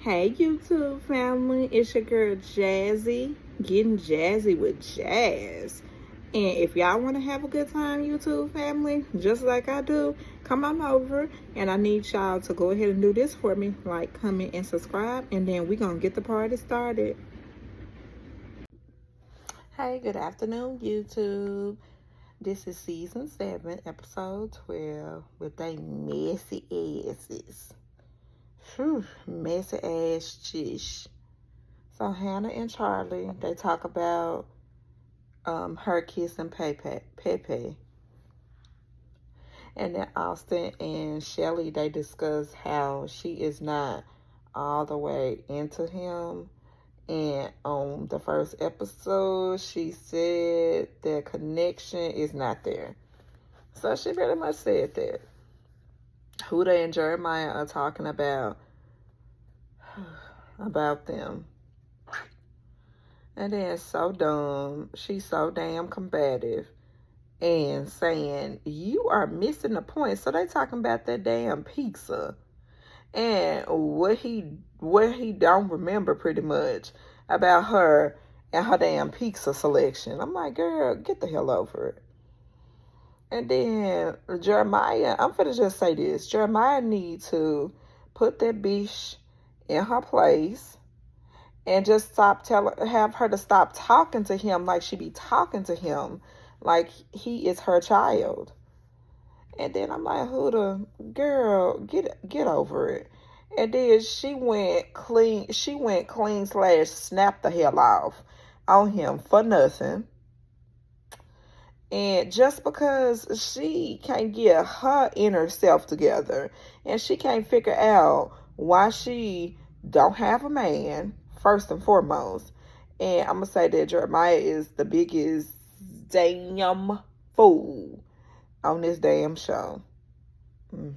Hey YouTube family, it's your girl Jazzy, getting jazzy with jazz. And if y'all want to have a good time, YouTube family, just like I do, come on over. And I need y'all to go ahead and do this for me, like, comment, and subscribe. And then we're going to get the party started. Hey, good afternoon, YouTube. This is season 7, episode 12, with they messy asses. Whew, messy ass chish. So Hannah and Charlie, they talk about her kissing Pepe. And then Austin and Shelly, they discuss how she is not all the way into him. And on the first episode, she said their connection is not there. So she pretty much said that. Huda and Jeremiah are talking about them. And then so dumb, she's so damn combative and saying, you are missing the point. So they talking about that damn pizza and what he don't remember pretty much about her and her damn pizza selection. I'm like, girl, get the hell over it. And then Jeremiah, I'm finna just say this. Jeremiah need to put that bitch in her place and just have her to stop talking to him like she be talking to him like he is her child. And then I'm like, Huda, girl, get over it. And then she went clean / snapped the hell off on him for nothing. And just because she can't get her inner self together and she can't figure out why she don't have a man, first and foremost. And I'm going to say that Jeremiah is the biggest damn fool on this damn show. And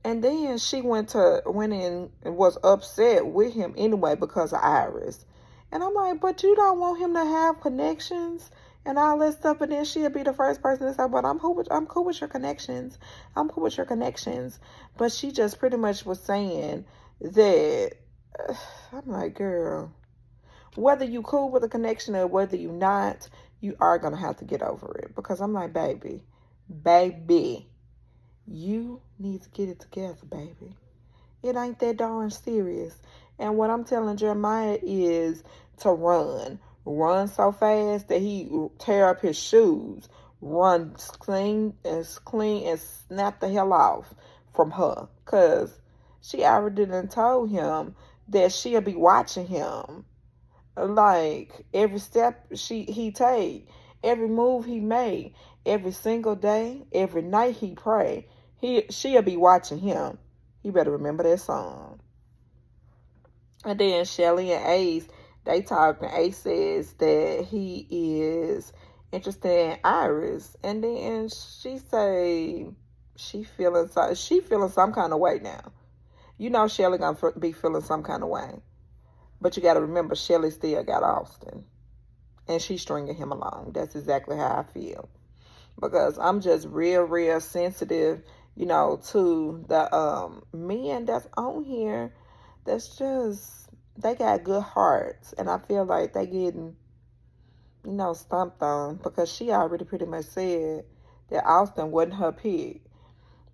then she went in and was upset with him anyway because of Iris. And I'm like, but you don't want him to have connections and all that stuff. And then she'll be the first person to say, but I'm cool with your connections. I'm cool with your connections. But she just pretty much was saying that, I'm like, girl, whether you cool with a connection or whether you not, you are going to have to get over it. Because I'm like, baby, you need to get it together, baby. It ain't that darn serious. And what I'm telling Jeremiah is to run so fast that he tear up his shoes, run clean and snap the hell off from her, cause she already done told him that she'll be watching him, like every step he take, every move he made, every single day, every night he pray, she'll be watching him. You better remember that song. And then Shelly and Ace, they talk, and Ace says that he is interested in Iris. And then she say she feeling some kind of way now. You know Shelly gonna be feeling some kind of way. But you gotta remember, Shelly still got Austin. And she's stringing him along. That's exactly how I feel. Because I'm just real sensitive, to the men that's on here. That's just, they got good hearts. And I feel like they getting, stumped on. Because she already pretty much said that Austin wasn't her pick.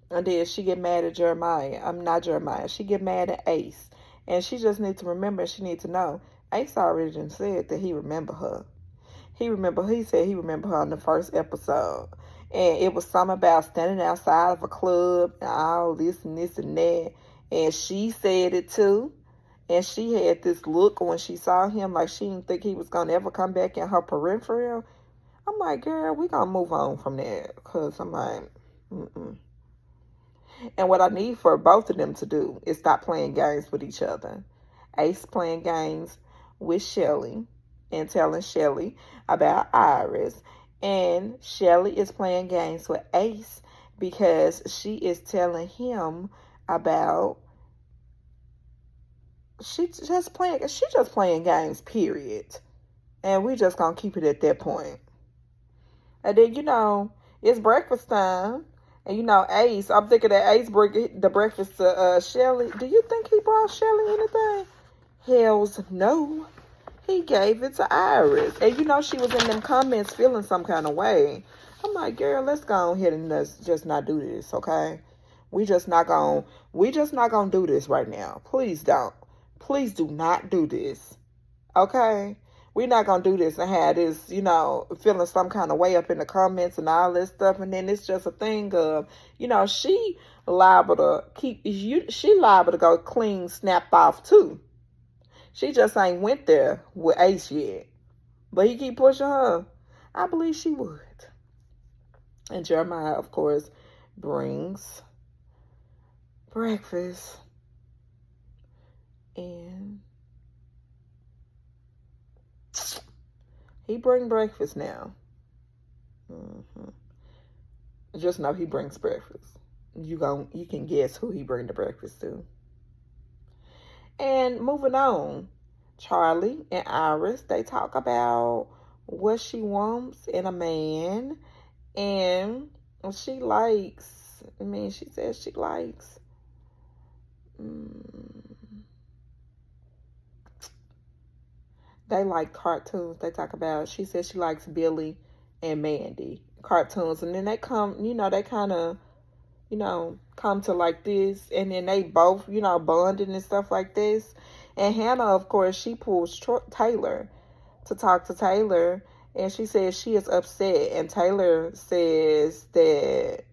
And then she get mad at Jeremiah. I'm not Jeremiah. She get mad at Ace. And she just needs to remember, she needs to know, Ace already done said that he remember her. He said he remember her in the first episode. And it was something about standing outside of a club and all this and that. And she said it too. And she had this look when she saw him like she didn't think he was going to ever come back in her peripheral. I'm like, girl, we going to move on from that. Because I'm like, And what I need for both of them to do is stop playing games with each other. Ace playing games with Shelly and telling Shelly about Iris. And Shelly is playing games with Ace because she is telling him about, she just playing games, period. And we just gonna keep it at that point. And then, it's breakfast time. And you know, Ace, I'm thinking that Ace bring the breakfast to Shelly. Do you think he brought Shelly anything? Hells no. He gave it to Iris. And you know she was in them comments feeling some kind of way. I'm like, girl, let's go ahead and let's just not do this, okay? We just not gonna do this right now. Please don't. Please do not do this. Okay? We're not gonna do this and have this, you know, feeling some kind of way up in the comments and all this stuff, and then it's just a thing of, you know, she liable to go clean, snap off too. She just ain't went there with Ace yet. But he keep pushing her. I believe she would. And Jeremiah, of course, brings breakfast. And he bring breakfast now. Just know he brings breakfast. You can guess who he bring the breakfast to. And moving on, Charlie and Iris, they talk about what she wants in a man. And she says she likes they like cartoons. They talk about, she says she likes Billy and Mandy cartoons. And then they come, you know, they kind of, you know, come to like this. And then they both, you know, bonding and stuff like this. And Hannah, of course, she pulls Taylor to talk to Taylor. And she says she is upset. And Taylor says that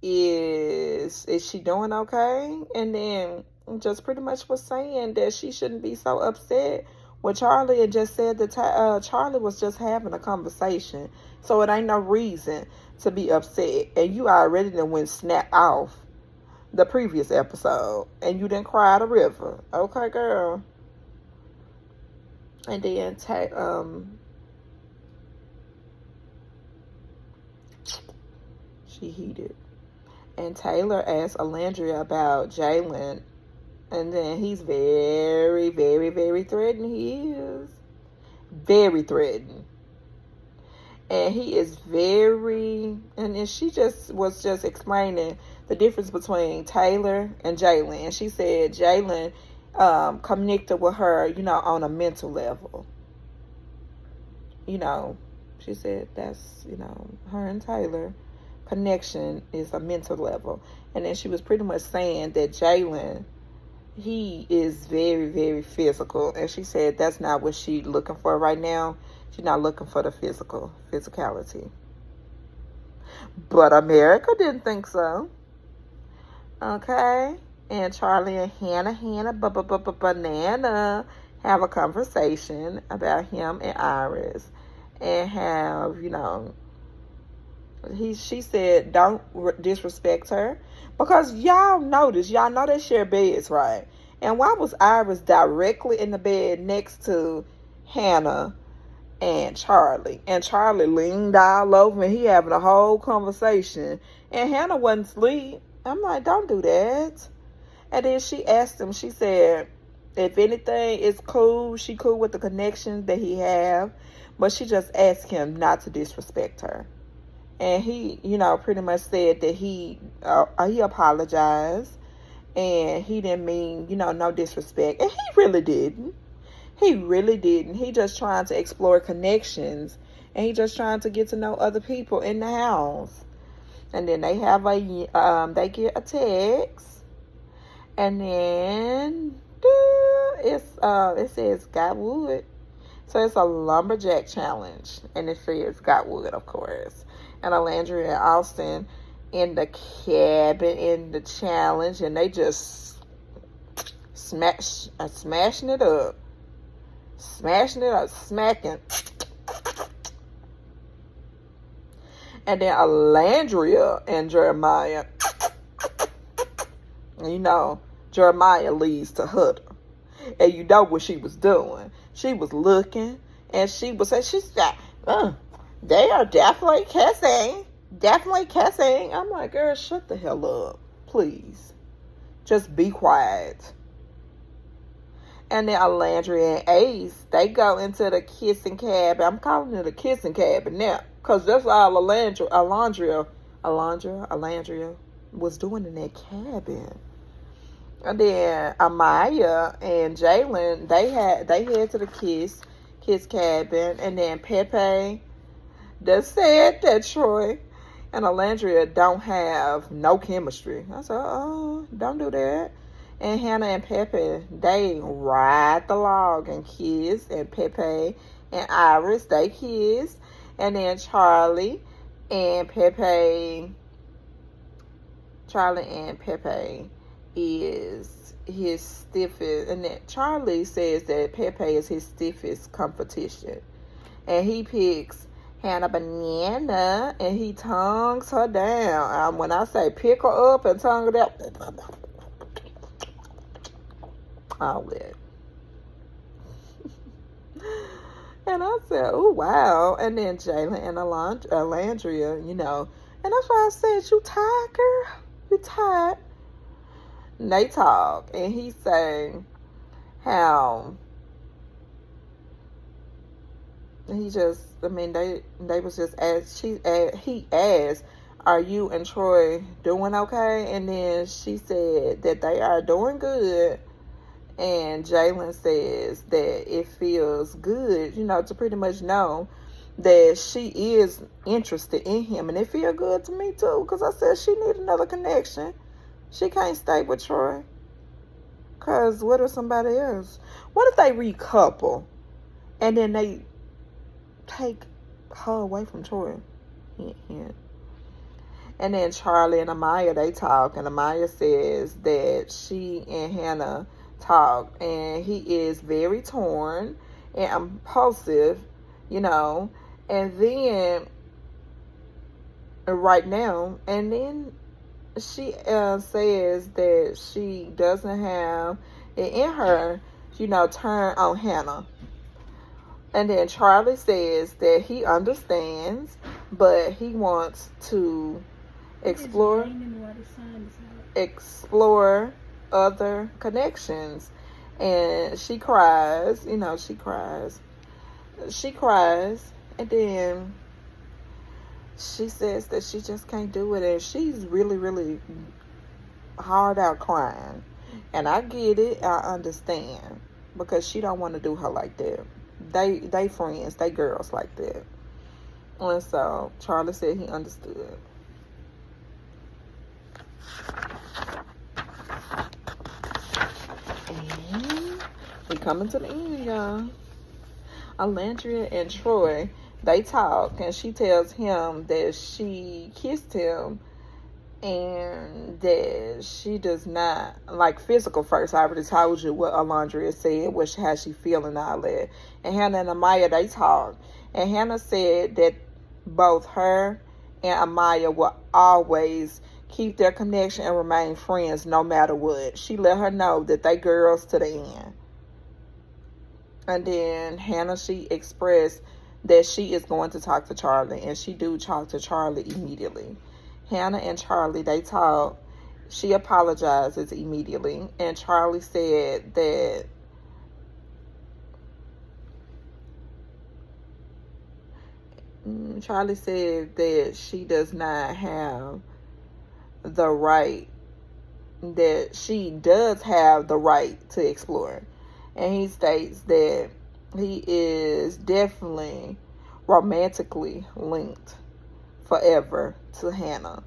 is she doing okay? And then just pretty much was saying that she shouldn't be so upset with Charlie, and just said that Charlie was just having a conversation. So it ain't no reason to be upset. And you already done went snap off the previous episode. And you didn't cry the river. Okay, girl. And then she heated. And Taylor asked Alandria about Jalen. And then he's very, very, very threatening. He is very threatening. And he is very, and then she was just explaining the difference between Taylor and Jalen. And she said Jalen connected with her, you know, on a mental level. You know, she said that's, you know, her and Taylor connection is a mental level. And then she was pretty much saying that Jalen, he is very, very physical. And she said that's not what she's looking for right now. She's not looking for the physicality. But America didn't think so. Okay. And Charlie and Hannah, Banana have a conversation about him and Iris. And have, you know, she said don't disrespect her. Because y'all know they share beds, right? And why was Iris directly in the bed next to Hannah and Charlie? And Charlie leaned all over and he having a whole conversation. And Hannah wasn't asleep. I'm like, don't do that. And then she asked him, she said, if anything, it's cool. She cool with the connections that he have. But she just asked him not to disrespect her. And he, you know, pretty much said that he apologized. And he didn't mean, you know, no disrespect. And he really didn't. He just trying to explore connections. And he just trying to get to know other people in the house. And then they have they get a text. And then it says got wood. So it's a lumberjack challenge. And it says got wood, of course. And Alandria and Austin in the cabin in the challenge. And they just smashing it up. Smacking. And then Alandria and Jeremiah. You know, Jeremiah leads to Hutter. And you know what she was doing. She was looking. And she said, they are definitely kissing. Definitely kissing. I'm like, girl, shut the hell up. Please. Just be quiet. And then Alandria and Ace, they go into the kissing cabin. I'm calling it a kissing cabin now. Because that's all Alandria Alandria was doing in that cabin. And then Amaya and Jalen, they head to the kiss cabin, and then Pepe just said that Troy and Alandria don't have no chemistry. I said, oh, don't do that. And Hannah and Pepe, they ride the log and kiss, and Pepe and Iris, they kiss. And then Charlie and Pepe is his stiffest, and that Charlie says that Pepe is his stiffest competition. And he picks Hannah Banana, and he tongues her down. When I say pick her up and tongue her down, all that. And I said, oh, wow. And then Jalen and Alandria, and that's why I said, you tired, girl? You tired? And they talk, and he sang how he just, they was just he asked, are you and Troy doing okay? And then she said that they are doing good. And Jalen says that it feels good, to pretty much know that she is interested in him. And it feels good to me, too, because I said she need another connection. She can't stay with Troy. Because what if somebody else? What if they recouple and then they take her away from Troy? Hint. And then Charlie and Amaya, they talk. And Amaya says that she and Hannah talk, and he is very torn and impulsive, and then right now, and then she says that she doesn't have it in her, turn on Hannah. And then Charlie says that he understands, but he wants to explore other connections. And she cries, she cries, and then she says that she just can't do it, and she's really, really hard out crying. And I get it, I understand, because she don't want to do her like that. They friends, they girls like that. And so Charlie said he understood. We coming to the end, y'all. Alandria and Troy, they talk, and she tells him that she kissed him and that she does not like physical first. I already told you what Alandria said, how she feeling, all that. And Hannah and Amaya, they talk, and Hannah said that both her and Amaya will always keep their connection and remain friends no matter what. She let her know that they girls to the end. And then Hannah, she expressed that she is going to talk to Charlie, and she do talk to Charlie immediately. Hannah and Charlie, they talk. She apologizes immediately, and Charlie said that she does not have the right, that she does have the right to explore. And he states that he is definitely romantically linked forever to Hannah.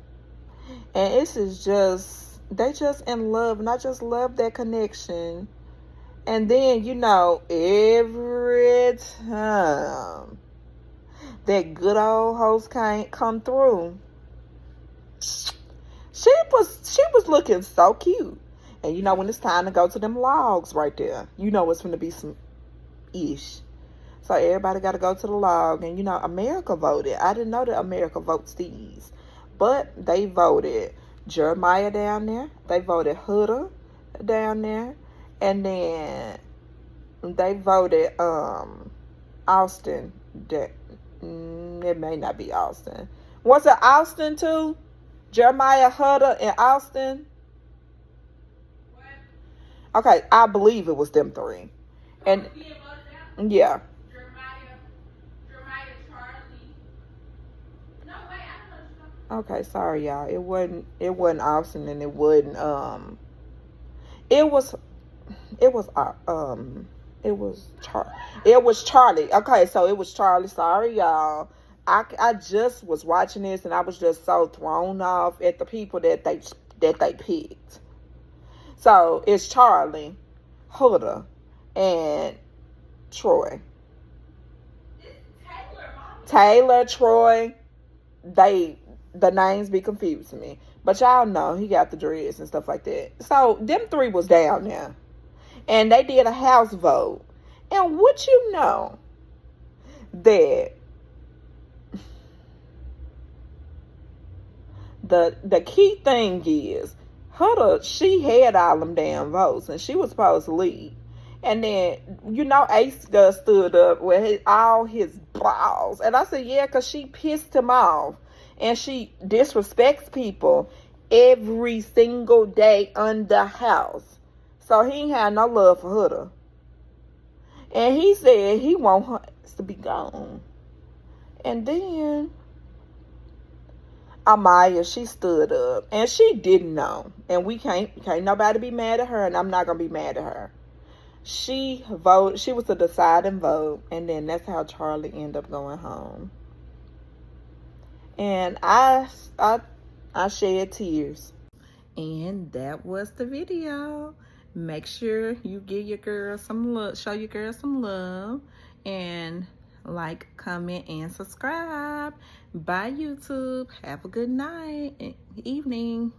And this is just, they just in love, and I just love that connection. And then, every time that good old host can't come through, she was looking so cute. And when it's time to go to them logs right there, it's going to be some ish. So everybody got to go to the log. And America voted. I didn't know that America votes these, but they voted Jeremiah down there. They voted Huda down there. And then they voted Austin. It may not be Austin. Was it Austin too? Jeremiah, Huda, and Austin? Okay, I believe it was them three. And yeah. Jeremiah, Charlie. No, wait, I don't know. Okay, sorry y'all. It wasn't Austin, and it was it was it was it was Charlie. Okay, so it was Charlie. Sorry y'all. I just was watching this, and I was just so thrown off at the people that they picked. So it's Charlie, Huda, and Troy. Taylor, Troy, they the names be confusing me. But y'all know he got the dreads and stuff like that. So them three was down there. And they did a house vote. And would you know that the key thing is Huda, she had all them damn votes and she was supposed to lead. And then, Ace just stood up with all his balls. And I said, yeah, because she pissed him off. And she disrespects people every single day on the house. So he ain't had no love for Huda. And he said he want her to be gone. And then Amaya, she stood up. And she didn't know. And we can't nobody be mad at her. And I'm not going to be mad at her. She voted. She was the deciding vote. And then that's how Charlie ended up going home. And I shed tears. And that was the video. Make sure you give your girl some love, show your girl some love, and like, comment, and subscribe. Bye, YouTube. Have a good night, evening.